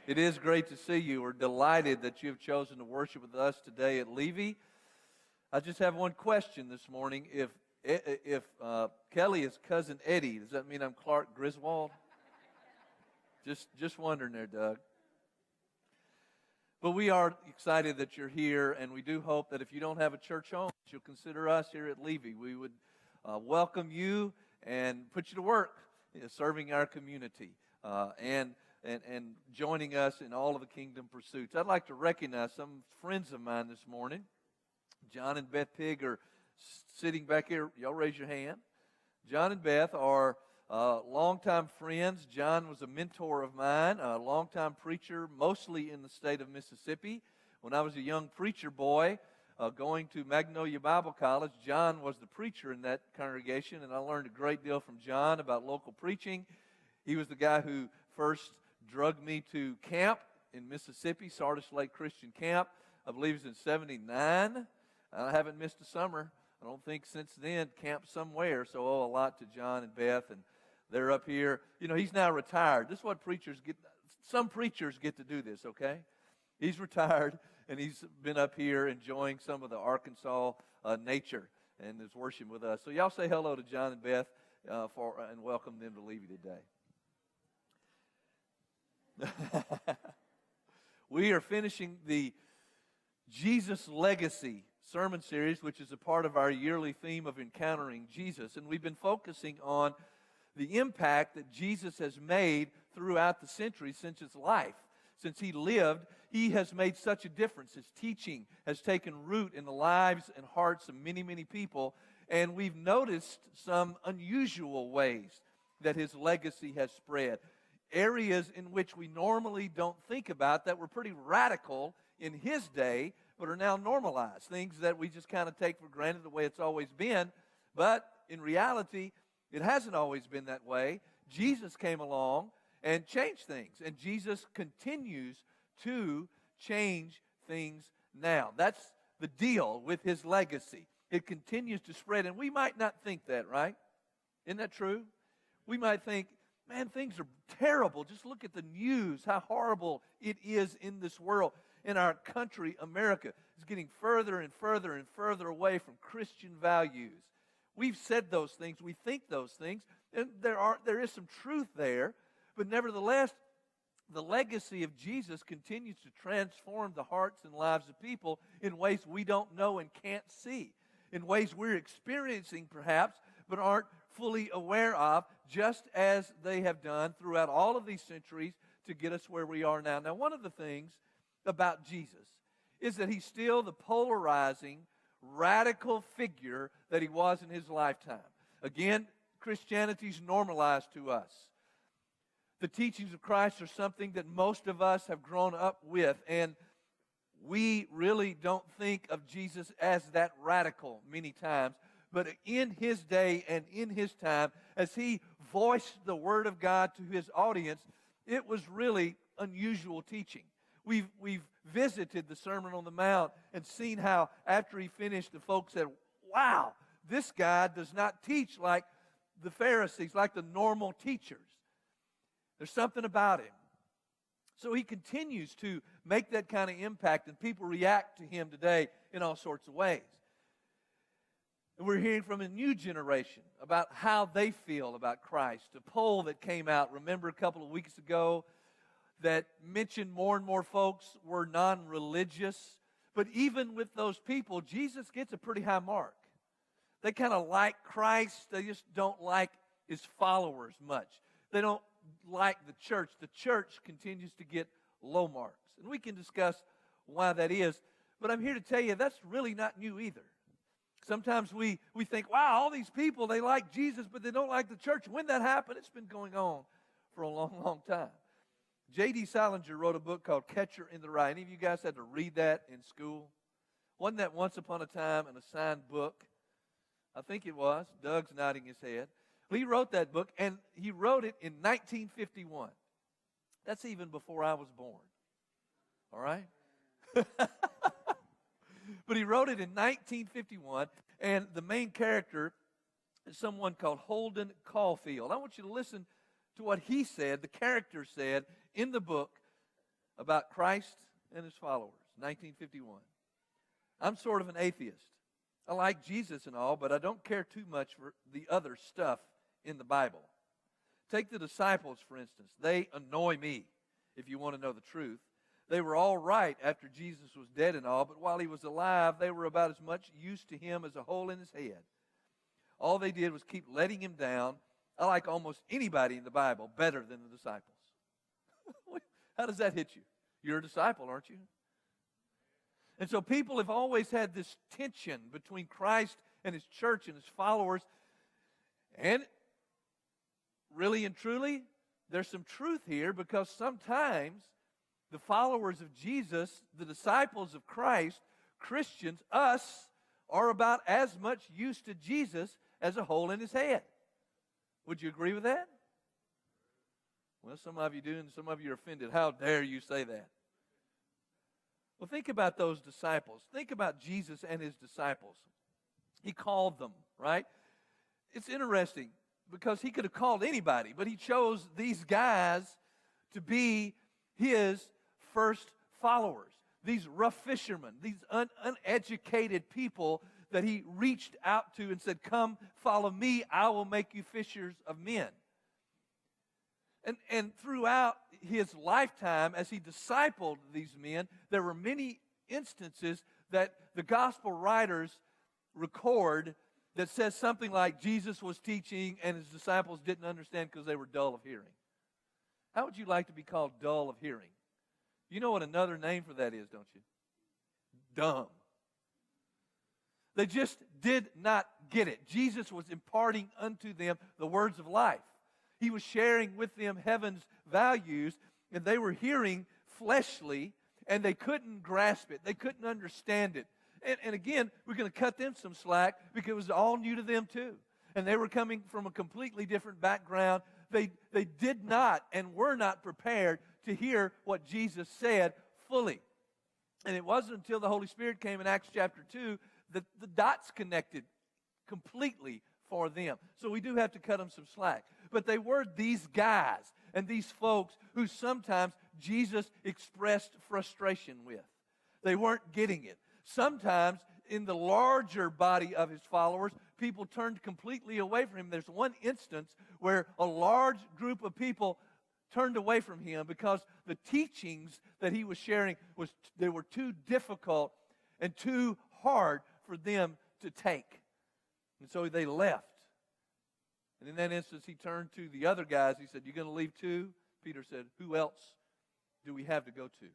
It is great to see you. We're delighted that you have chosen to worship with us today at Levy. I just have one question this morning. If Kelly is cousin Eddie, does that mean I'm Clark Griswold? Just wondering there, Doug. But we are excited that you're here, and we do hope that if you don't have a church home, you'll consider us here at Levy. We would welcome you and put you to work serving our community and joining us in all of the kingdom pursuits. I'd like to recognize some friends of mine this morning. John and Beth Pig are sitting back here. Y'all raise your hand. John and Beth are longtime friends. John was a mentor of mine, a longtime preacher, mostly in the state of Mississippi. When I was a young preacher boy going to Magnolia Bible College, John was the preacher in that congregation, and I learned a great deal from John about local preaching. He was the guy who first drugged me to camp in Mississippi, Sardis Lake Christian Camp. I believe it was in 79. I haven't missed a summer, I don't think, since then, camp somewhere, so I owe a lot to John and Beth, and they're up here. You know, he's now retired. This is what preachers get. Some preachers get to do this, okay? He's retired, and he's been up here enjoying some of the Arkansas nature and is worshiping with us. So y'all say hello to John and Beth and welcome them to Levy today. We are finishing the Jesus Legacy sermon series, which is a part of our yearly theme of encountering Jesus. And we've been focusing on the impact that Jesus has made throughout the centuries since his life. Since he lived, he has made such a difference. His teaching has taken root in the lives and hearts of many, many people. And we've noticed some unusual ways that his legacy has spread. Areas in which we normally don't think about that were pretty radical in his day, but are now normalized. Things that we just kind of take for granted the way it's always been. But in reality, it hasn't always been that way. Jesus came along and changed things. And Jesus continues to change things now. That's the deal with his legacy. It continues to spread. And we might not think that, right? Isn't that true? We might think, man, things are terrible. Just look at the news, how horrible it is in this world. In our country, America is getting further and further and further away from Christian values. We've said those things. We think those things. And there is some truth there. But nevertheless, the legacy of Jesus continues to transform the hearts and lives of people in ways we don't know and can't see. In ways we're experiencing perhaps, but aren't fully aware of, just as they have done throughout all of these centuries to get us where we are now. Now, one of the things about Jesus is that he's still the polarizing, radical figure that he was in his lifetime. Again, Christianity's normalized to us. The teachings of Christ are something that most of us have grown up with, and we really don't think of Jesus as that radical many times. But in his day and in his time, as he voiced the Word of God to his audience, it was really unusual teaching. We've visited the Sermon on the Mount and seen how after he finished, the folks said, wow, this guy does not teach like the Pharisees, like the normal teachers. There's something about him. So he continues to make that kind of impact, and people react to him today in all sorts of ways. And we're hearing from a new generation about how they feel about Christ. A poll that came out, remember, a couple of weeks ago, that mentioned more and more folks were non-religious. But even with those people, Jesus gets a pretty high mark. They kind of like Christ. They just don't like his followers much. They don't like the church. The church continues to get low marks. And we can discuss why that is. But I'm here to tell you that's really not new either. Sometimes we think, wow, all these people, they like Jesus, but they don't like the church. When that happened, it's been going on for a long, long time. J.D. Salinger wrote a book called Catcher in the Rye. Any of you guys had to read that in school? Wasn't that once upon a time an assigned book? I think it was. Doug's nodding his head. Well, he wrote that book, and he wrote it in 1951. That's even before I was born. All right? But he wrote it in 1951, and the main character is someone called Holden Caulfield. I want you to listen to what he said, the character said in the book about Christ and his followers, 1951. I'm sort of an atheist. I like Jesus and all, but I don't care too much for the other stuff in the Bible. Take the disciples, for instance. They annoy me, if you want to know the truth. They were all right after Jesus was dead and all, but while he was alive, they were about as much use to him as a hole in his head. All they did was keep letting him down. I like almost anybody in the Bible better than the disciples. How does that hit you? You're a disciple, aren't you? And so people have always had this tension between Christ and his church and his followers. And really and truly, there's some truth here, because sometimes the followers of Jesus, the disciples of Christ, Christians, us, are about as much use to Jesus as a hole in his head. Would you agree with that? Well, some of you do, and some of you are offended. How dare you say that? Well, think about those disciples. Think about Jesus and his disciples. He called them, right? It's interesting because he could have called anybody, but he chose these guys to be his first followers. These rough fishermen, these uneducated people that he reached out to and said, "Come, follow me, I will make you fishers of men." And throughout his lifetime, as he discipled these men, there were many instances that the gospel writers record that says something like Jesus was teaching and his disciples didn't understand because they were dull of hearing. How would you like to be called dull of hearing? You know what another name for that is, don't you? Dumb. They just did not get it. Jesus was imparting unto them the words of life. He was sharing with them heaven's values, and they were hearing fleshly, and they couldn't grasp it. They couldn't understand it. And again, we're going to cut them some slack because it was all new to them too. And they were coming from a completely different background. They did not and were not prepared to hear what Jesus said fully. And it wasn't until the Holy Spirit came in Acts chapter 2 that the dots connected completely for them. So we do have to cut them some slack. But they were these guys and these folks who sometimes Jesus expressed frustration with. They weren't getting it. Sometimes in the larger body of his followers, people turned completely away from him. There's one instance where a large group of people turned away from him because the teachings that he was sharing they were too difficult and too hard for them to take. And so they left. And in that instance, he turned to the other guys. He said, "You going to leave too?" Peter said, "Who else do we have to go to?"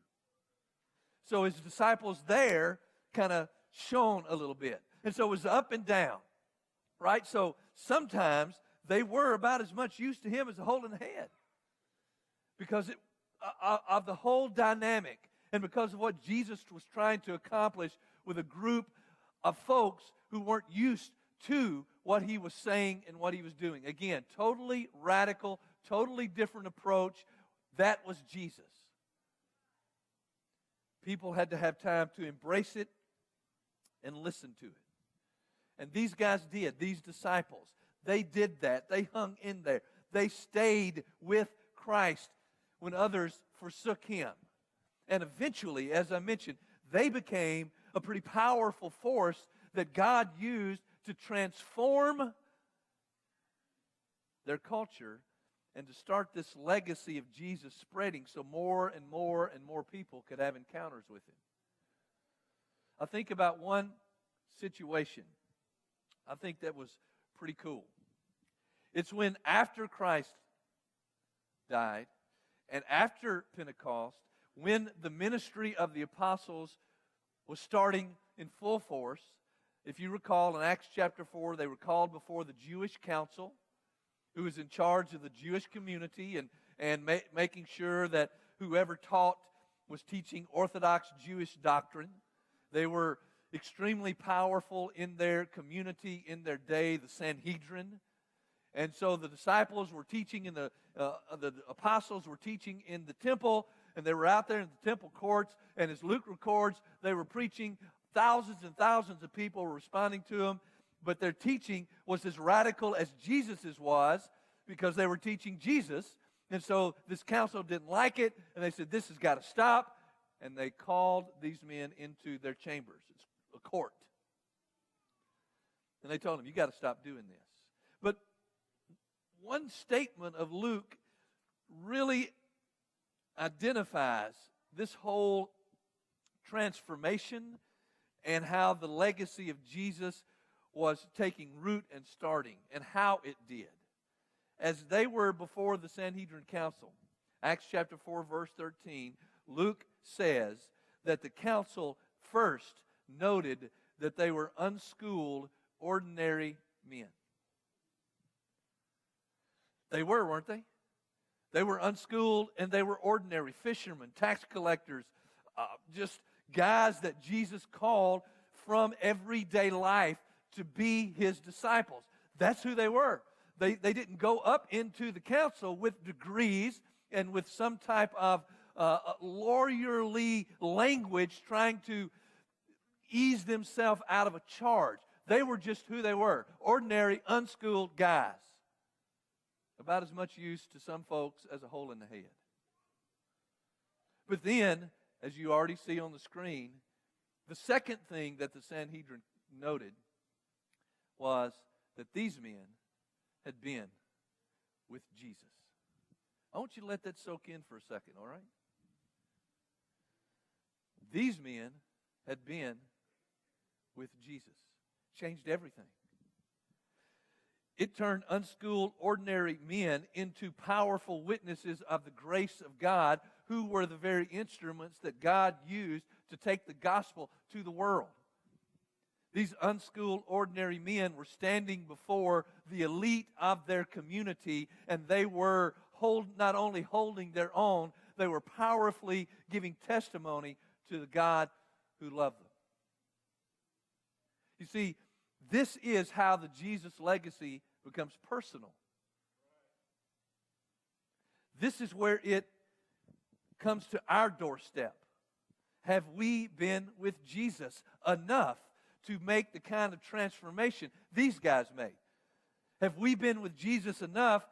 So his disciples there kind of shone a little bit. And so it was up and down, right? So sometimes they were about as much use to him as a hole in the head because of the whole dynamic and because of what Jesus was trying to accomplish with a group of folks who weren't used to what he was saying and what he was doing. Again, totally radical, totally different approach. That was Jesus. People had to have time to embrace it and listen to it. And these guys did, these disciples. They did that. They hung in there. They stayed with Christ when others forsook him. And eventually, as I mentioned, they became a pretty powerful force that God used to transform their culture and to start this legacy of Jesus spreading so more and more and more people could have encounters with him. I think about one situation I think that was pretty cool. It's when after Christ died and after Pentecost, when the ministry of the apostles was starting in full force. If you recall, in Acts chapter 4, they were called before the Jewish council, who was in charge of the Jewish community and making sure that whoever taught was teaching Orthodox Jewish doctrine. They were extremely powerful in their community, in their day, the Sanhedrin. And so the disciples were teaching in the apostles were teaching in the temple, and they were out there in the temple courts, and as Luke records, they were preaching. Thousands and thousands of people were responding to them, but their teaching was as radical as Jesus's was, because they were teaching Jesus, And so this council didn't like it, and they said, this has got to stop. And they called these men into their chambers. It's a court. And they told them, you got to stop doing this. But one statement of Luke really identifies this whole transformation and how the legacy of Jesus was taking root and starting, and how it did. As they were before the Sanhedrin Council, Acts chapter 4, verse 13, Luke says that the council first noted that they were unschooled, ordinary men. They were, weren't they? They were unschooled and they were ordinary fishermen, tax collectors, just guys that Jesus called from everyday life to be his disciples. That's who they were. They didn't go up into the council with degrees and with some type of lawyerly language trying to ease themselves out of a charge. They were just who they were, ordinary, unschooled guys. About as much use to some folks as a hole in the head. But then, as you already see on the screen, the second thing that the Sanhedrin noted was that these men had been with Jesus. I want you to let that soak in for a second, all right? These men had been with Jesus. Changed everything. It turned unschooled, ordinary men into powerful witnesses of the grace of God, who were the very instruments that God used to take the gospel to the world. These unschooled, ordinary men were standing before the elite of their community, and they were not only holding their own, they were powerfully giving testimony to the God who loved them. You see, this is how the Jesus legacy becomes personal. This is where it comes to our doorstep. Have we been with Jesus enough to make the kind of transformation these guys made? Have we been with Jesus enough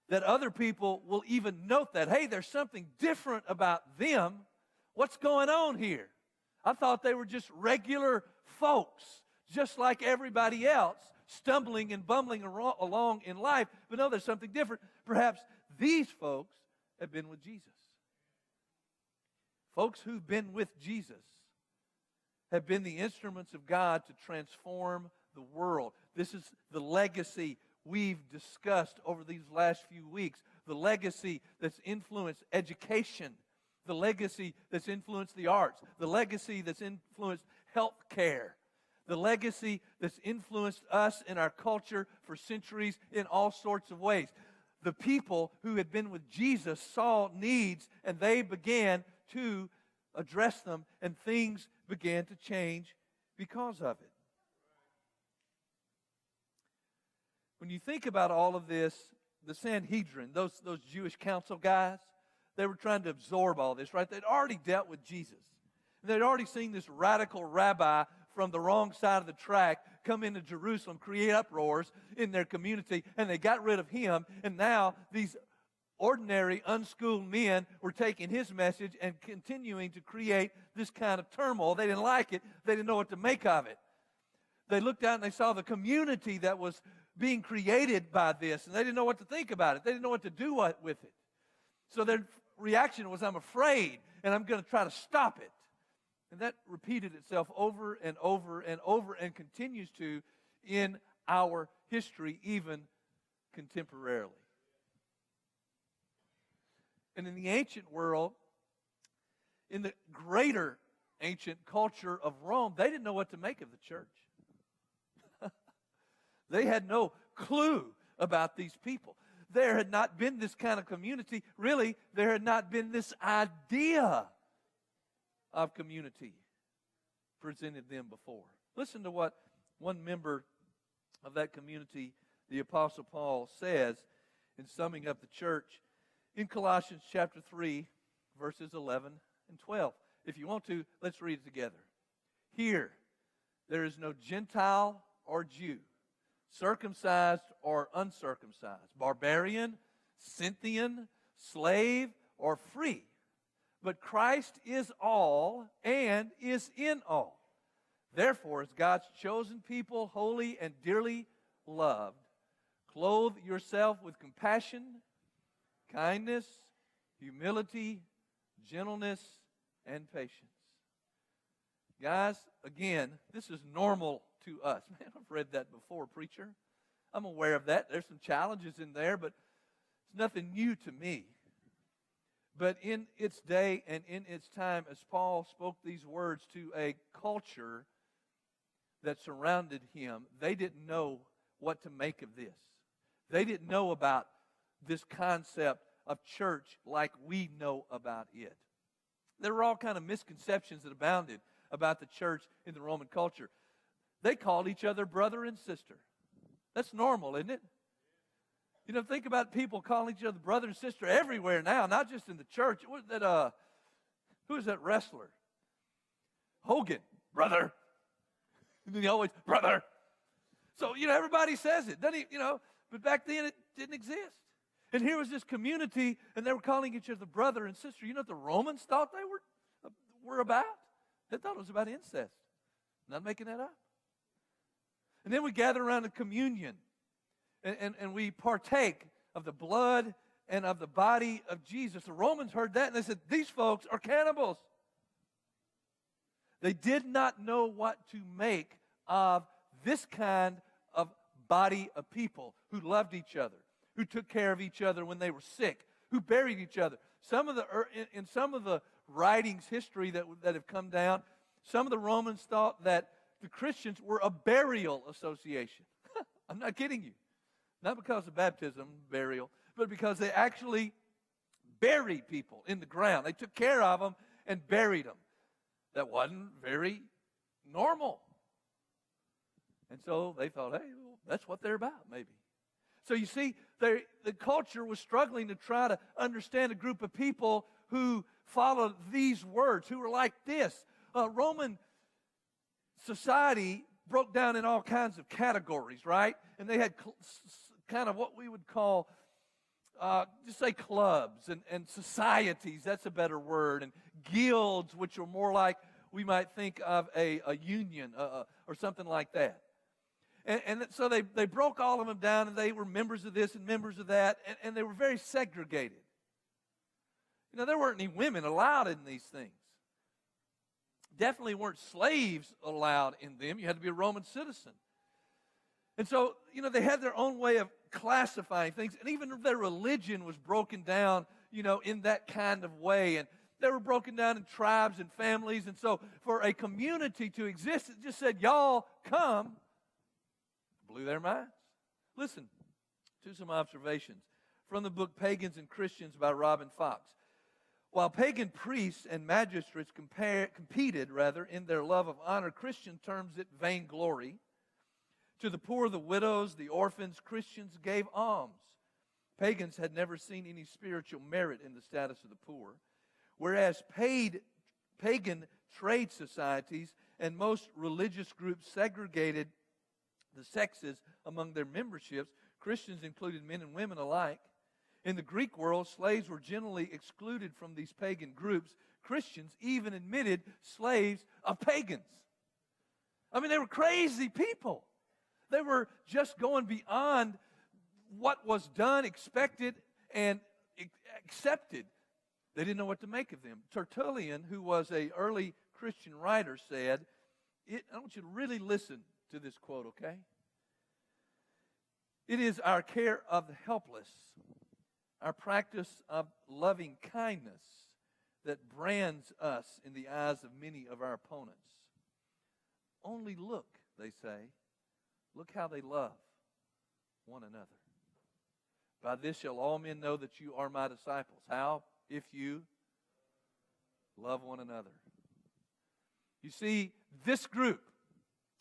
that other people will even note that, hey, there's something different about them? What's going on here? I thought they were just regular folks, just like everybody else, stumbling and bumbling along in life. But no, there's something different. Perhaps these folks have been with Jesus. Folks who've been with Jesus have been the instruments of God to transform the world. This is the legacy we've discussed over these last few weeks. The legacy that's influenced education. The legacy that's influenced the arts. The legacy that's influenced health care. The legacy that's influenced us in our culture for centuries in all sorts of ways. The people who had been with Jesus saw needs and they began to address them, and things began to change because of it. When you think about all of this, the Sanhedrin, those Jewish council guys, they were trying to absorb all this, right? They'd already dealt with Jesus. They'd already seen this radical rabbi from the wrong side of the track come into Jerusalem, create uproars in their community, and they got rid of him. And now these ordinary, unschooled men were taking his message and continuing to create this kind of turmoil. They didn't like it. They didn't know what to make of it. They looked out and they saw the community that was being created by this, and they didn't know what to think about it. They didn't know what to do with it. So their reaction was, I'm afraid, and I'm going to try to stop it. And that repeated itself over and over and over and continues to in our history, even contemporarily. And in the ancient world, in the greater ancient culture of Rome, they didn't know what to make of the church. They had no clue about these people. There had not been this kind of community. Really, there had not been this idea of community presented them before. Listen to what one member of that community, the Apostle Paul, says in summing up the church in Colossians chapter 3, verses 11 and 12. If you want to, let's read it together. Here, there is no Gentile or Jew, circumcised or uncircumcised, barbarian, Scythian, slave or free, but Christ is all and is in all. Therefore, as God's chosen people, holy and dearly loved, clothe yourself with compassion, kindness, humility, gentleness, and patience. Guys, again, this is normal to us. Man, I've read that before, preacher. I'm aware of that. There's some challenges in there, but it's nothing new to me. But in its day and in its time, as Paul spoke these words to a culture that surrounded him, they didn't know what to make of this. They didn't know about this concept of church like we know about it. There were all kind of misconceptions that abounded about the church in the Roman culture. They called each other brother and sister. That's normal, isn't it? You know, think about people calling each other brother and sister everywhere now, not just in the church. Who is that wrestler? Hogan, brother. And then he always, brother. So, everybody says it, doesn't he? But back then it didn't exist. And here was this community, and they were calling each other brother and sister. You know what the Romans thought they were about? They thought it was about incest. Not making that up. And then we gather around the communion, and we partake of the blood and of the body of Jesus. The Romans heard that, and they said, these folks are cannibals. They did not know what to make of this kind of body of people who loved each other, who took care of each other when they were sick, who buried each other. In some of the writings, history that have come down, some of the Romans thought that the Christians were a burial association. I'm not kidding you. Not because of baptism, burial, but because they actually buried people in the ground. They took care of them and buried them. That wasn't very normal. And so they thought, hey, well, that's what they're about, maybe. So you see, the culture was struggling to try to understand a group of people who followed these words, who were like this. Roman society broke down in all kinds of categories, right? And they had kind of what we would call, just say clubs and societies, that's a better word, and guilds, which are more like we might think of a union or something like that. And so they broke all of them down, and they were members of this and members of that, and they were very segregated. There weren't any women allowed in these things. Definitely weren't slaves allowed in them. You had to be a Roman citizen. And so, they had their own way of classifying things, and even their religion was broken down, in that kind of way. And they were broken down in tribes and families. And so for a community to exist, it just said, y'all come. Blew their minds. Listen to some observations from the book Pagans and Christians by Robin Fox. While pagan priests and magistrates competed in their love of honor, Christian terms it vainglory. To the poor, the widows, the orphans, Christians gave alms. Pagans had never seen any spiritual merit in the status of the poor, whereas pagan trade societies and most religious groups segregated the sexes among their memberships. Christians included men and women alike. In the Greek world, slaves were generally excluded from these pagan groups. Christians even admitted slaves of pagans. I mean, they were crazy people. They were just going beyond what was done, expected, and accepted. They didn't know what to make of them. Tertullian, who was an early Christian writer, said, I want you to really listen to this quote, okay? It is our care of the helpless, our practice of loving kindness that brands us in the eyes of many of our opponents. Only look, they say, look how they love one another. By this shall all men know that you are my disciples. How? If you love one another. You see, this group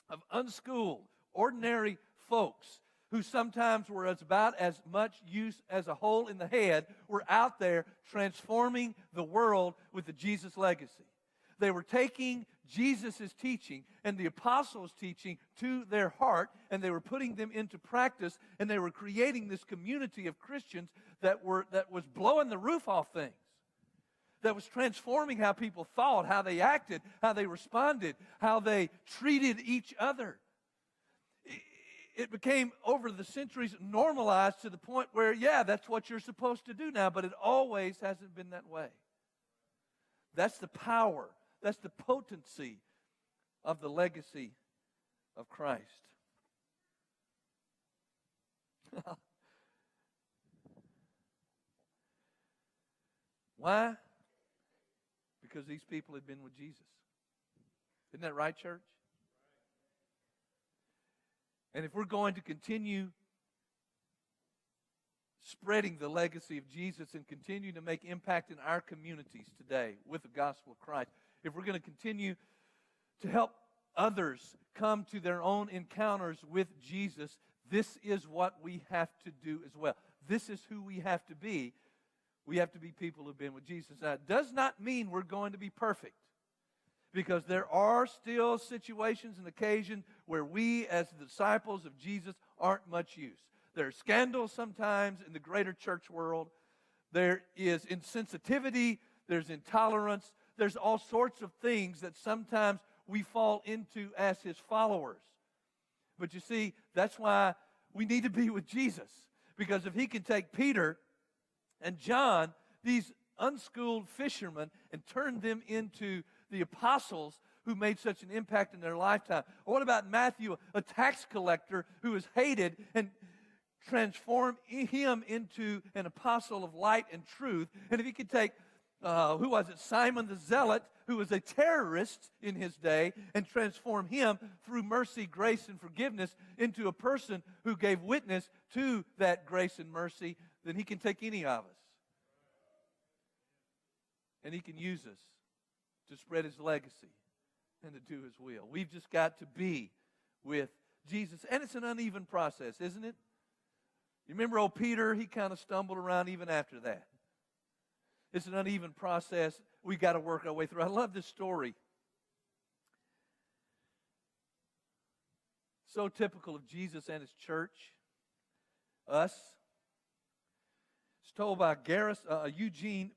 of unschooled, ordinary folks who sometimes were about as much use as a hole in the head were out there transforming the world with the Jesus legacy. They were taking Jesus' teaching and the apostles' teaching to their heart, and they were putting them into practice, and they were creating this community of Christians that was blowing the roof off things, that was transforming how people thought, how they acted, how they responded, how they treated each other. It became, over the centuries, normalized to the point where, yeah, that's what you're supposed to do now, but it always hasn't been that way. That's the power, that's the potency of the legacy of Christ. Why? Because these people had been with Jesus. Isn't that right, church? And if we're going to continue spreading the legacy of Jesus and continue to make impact in our communities today with the gospel of Christ, if we're going to continue to help others come to their own encounters with Jesus, this is what we have to do as well. This is who we have to be. We have to be people who've been with Jesus. Now, it does not mean we're going to be perfect, because there are still situations and occasions where we, as the disciples of Jesus, aren't much use. There are scandals sometimes in the greater church world. There is insensitivity. There's intolerance. There's all sorts of things that sometimes we fall into as His followers. But you see, that's why we need to be with Jesus. Because if He can take Peter and John, these unschooled fishermen, and turn them into the apostles who made such an impact in their lifetime. Or what about Matthew, a tax collector who was hated, and transform him into an apostle of light and truth? And if he could take, who was it, Simon the Zealot, who was a terrorist in his day, and transform him through mercy, grace, and forgiveness into a person who gave witness to that grace and mercy, then He can take any of us. And He can use us to spread His legacy and to do His will. We've just got to be with Jesus. And it's an uneven process, isn't it? You remember old Peter? He kind of stumbled around even after that. It's an uneven process. We've got to work our way through. I love this story. So typical of Jesus and His church. Us. It's told by Eugene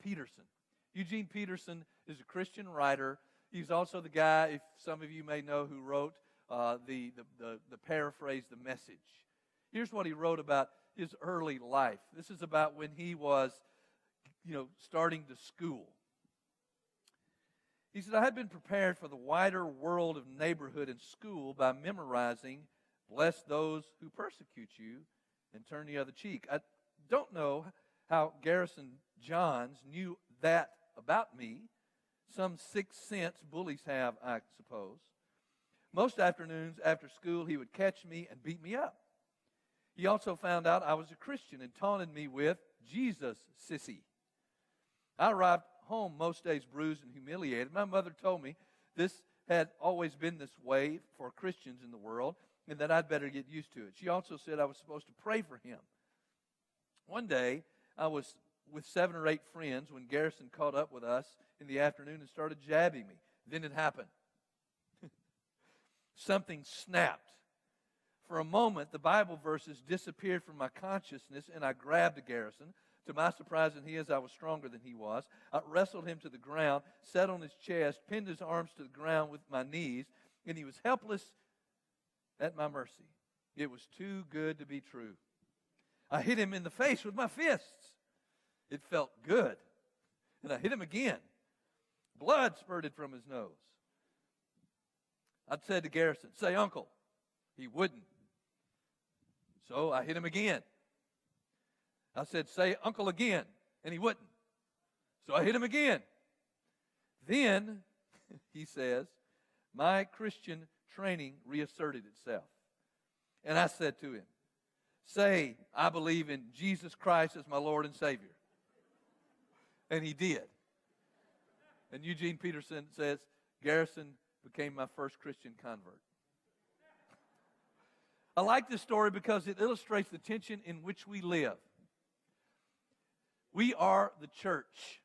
Peterson. Eugene Peterson is a Christian writer. He's also the guy, if some of you may know, who wrote the paraphrase, The Message. Here's what he wrote about his early life. This is about when he was, starting to school. He said, I had been prepared for the wider world of neighborhood and school by memorizing, bless those who persecute you and turn the other cheek. I don't know how Garrison Johns knew that about me. Some sixth sense bullies have, I suppose. Most afternoons after school, he would catch me and beat me up. He also found out I was a Christian and taunted me with, Jesus, sissy. I arrived home most days bruised and humiliated. My mother told me this had always been this way for Christians in the world, and that I'd better get used to it. She also said I was supposed to pray for him. One day, I was with 7 or 8 friends when Garrison caught up with us in the afternoon and started jabbing me. Then it happened. Something snapped. For a moment, the Bible verses disappeared from my consciousness, and I grabbed Garrison. To my surprise and his, I was stronger than he was. I wrestled him to the ground, sat on his chest, pinned his arms to the ground with my knees, and he was helpless at my mercy. It was too good to be true. I hit him in the face with my fists. It felt good. And I hit him again. Blood spurted from his nose. I'd said to Garrison, say, Uncle. He wouldn't. So I hit him again. I said, say, Uncle again. And he wouldn't. So I hit him again. Then, he says, my Christian training reasserted itself. And I said to him, say, I believe in Jesus Christ as my Lord and Savior. And he did. And Eugene Peterson says, Garrison became my first Christian convert. I like this story because it illustrates the tension in which we live. We are the church.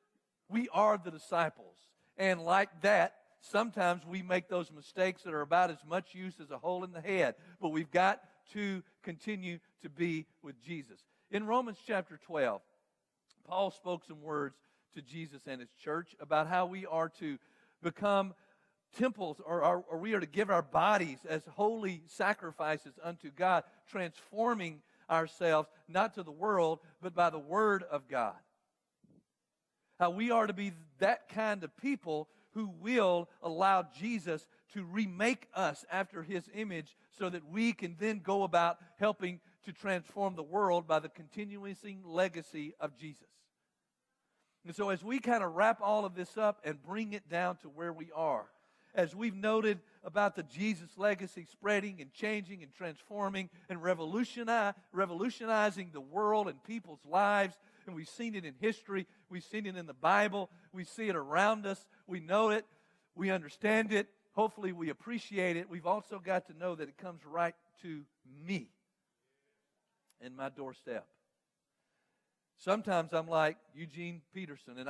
We are the disciples. And like that, sometimes we make those mistakes that are about as much use as a hole in the head. But we've got to continue to be with Jesus. In Romans chapter 12, Paul spoke some words to Jesus and his church about how we are to become temples, or we are to give our bodies as holy sacrifices unto God, transforming ourselves not to the world, but by the Word of God. How we are to be that kind of people who will allow Jesus to remake us after His image so that we can then go about helping to transform the world by the continuing legacy of Jesus. And so as we kind of wrap all of this up and bring it down to where we are, as we've noted about the Jesus legacy spreading and changing and transforming and revolutionizing the world and people's lives, and we've seen it in history, we've seen it in the Bible, we see it around us, we know it, we understand it, hopefully we appreciate it. We've also got to know that it comes right to me and my doorstep. Sometimes I'm like Eugene Peterson, and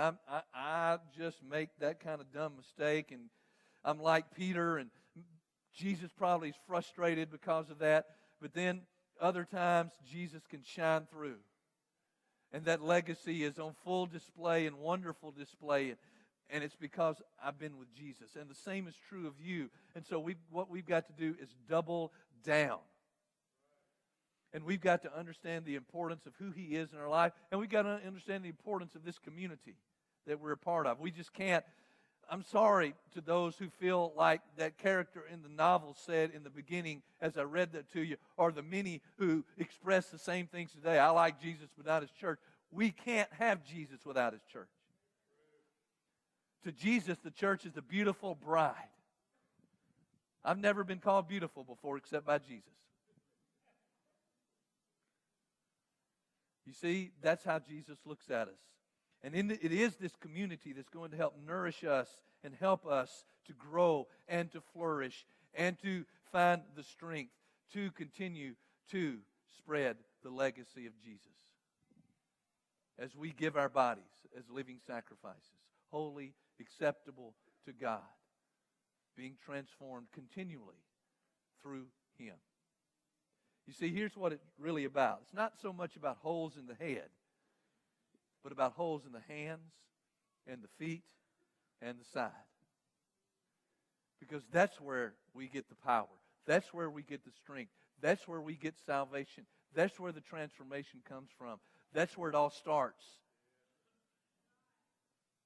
I just make that kind of dumb mistake, and I'm like Peter, and Jesus probably is frustrated because of that. But then other times, Jesus can shine through. And that legacy is on full display and wonderful display. And it's because I've been with Jesus. And the same is true of you. And so what we've got to do is double down. And we've got to understand the importance of who He is in our life. And we've got to understand the importance of this community that we're a part of. We just can't. I'm sorry to those who feel like that character in the novel said in the beginning as I read that to you, or the many who express the same things today. I like Jesus but not His church. We can't have Jesus without His church. To Jesus, the church is the beautiful bride. I've never been called beautiful before except by Jesus. You see, that's how Jesus looks at us. And it is this community that's going to help nourish us and help us to grow and to flourish and to find the strength to continue to spread the legacy of Jesus. As we give our bodies as living sacrifices, holy, acceptable to God, being transformed continually through Him. You see, here's what it's really about. It's not so much about holes in the head, but about holes in the hands and the feet and the side. Because that's where we get the power. That's where we get the strength. That's where we get salvation. That's where the transformation comes from. That's where it all starts.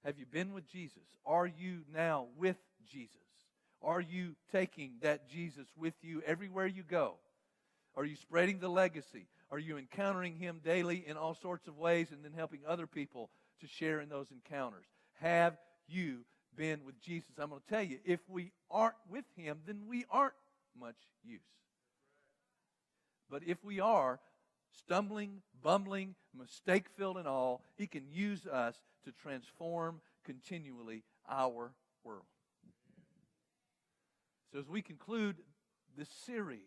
Have you been with Jesus? Are you now with Jesus? Are you taking that Jesus with you everywhere you go? Are you spreading the legacy? Are you encountering Him daily in all sorts of ways and then helping other people to share in those encounters? Have you been with Jesus? I'm going to tell you, if we aren't with Him, then we aren't much use. But if we are, stumbling, bumbling, mistake-filled and all, He can use us to transform continually our world. So as we conclude this series,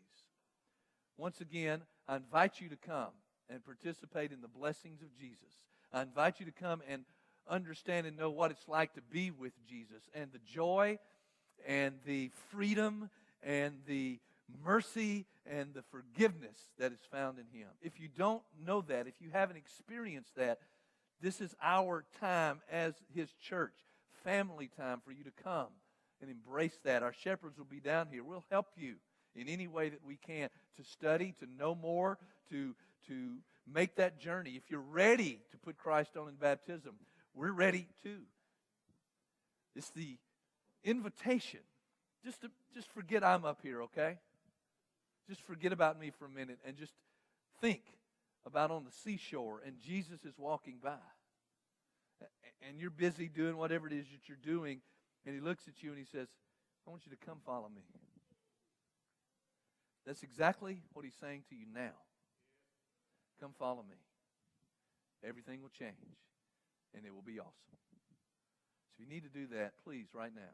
once again, I invite you to come and participate in the blessings of Jesus. I invite you to come and understand and know what it's like to be with Jesus and the joy and the freedom and the mercy and the forgiveness that is found in Him. If you don't know that, if you haven't experienced that, this is our time as His church, family time for you to come and embrace that. Our shepherds will be down here. We'll help you in any way that we can to study, to know more, to make that journey. If you're ready to put Christ on in baptism, we're ready too. It's the invitation. Just forget I'm up here, okay? Just forget about me for a minute and just think about on the seashore and Jesus is walking by. And you're busy doing whatever it is that you're doing, and He looks at you and He says, I want you to come follow me. That's exactly what He's saying to you now. Come follow me. Everything will change, and it will be awesome. So if you need to do that, please, right now,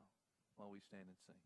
while we stand and sing.